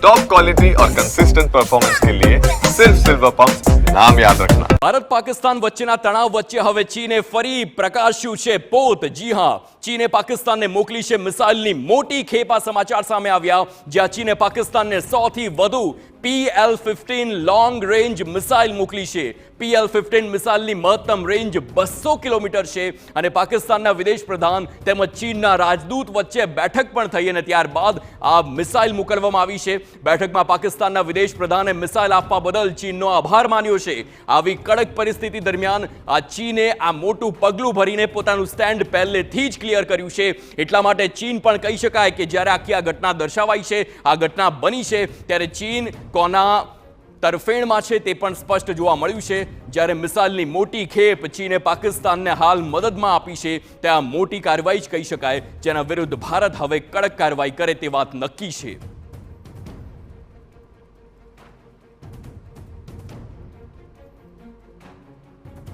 Top quality और consistent performance के लिए सिर्फ सिल्वर पंप नाम याद रखना। ભારત પાકિસ્તાન વચ્ચેના તણાવ વચ્ચે હવે ચીને ફરી પ્રકાશ્યું છે પોત। જી હા, ચીને પાકિસ્તાનને મોકલી છે મિસાઇલની મોટી ખેપ। આ સમાચાર સામે આવ્યા જ્યાં ચીને પાકિસ્તાનને 100 થી વધુ PL-15 લોંગ રેન્જ મિસાઇલ મોકલી છે। PL-15 મિસાઇલની મહત્તમ રેન્જ 200 કિલોમીટર છે અને પાકિસ્તાનના વિદેશ પ્રધાન તેમજ ચીનના રાજદૂત વચ્ચે બેઠક પણ થઈ અને ત્યારબાદ આ મિસાઇલ મોકલવામાં આવી છે। બેઠકમાં પાકિસ્તાનના વિદેશ પ્રધાને મિસાઇલ આપવા બદલ ચીનનો આભાર માન્યો છે। આવી કડક પરિસ્થિતિ દરમિયાન આ ચીને આ મોટું પગલું ભરીને પોતાનું સ્ટેન્ડ પહેલેથી જ ક્લિયર કર્યું છે। એટલા માટે ચીન પણ કહી શકાય કે જ્યારે આખી આ ઘટના દર્શાવાઈ છે, આ ઘટના બની છે, ત્યારે ચીન કોના તરફેણમાં છે તે પણ સ્પષ્ટ જોવા મળ્યું છે। જ્યારે મિસાઇલની મોટી ખેપ ચીને પાકિસ્તાનને હાલ મદદમાં આપી છે તે આ મોટી કાર્યવાહી જ કહી શકાય, જેના વિરુદ્ધ ભારત હવે કડક કાર્યવાહી કરે તે વાત નક્કી છે।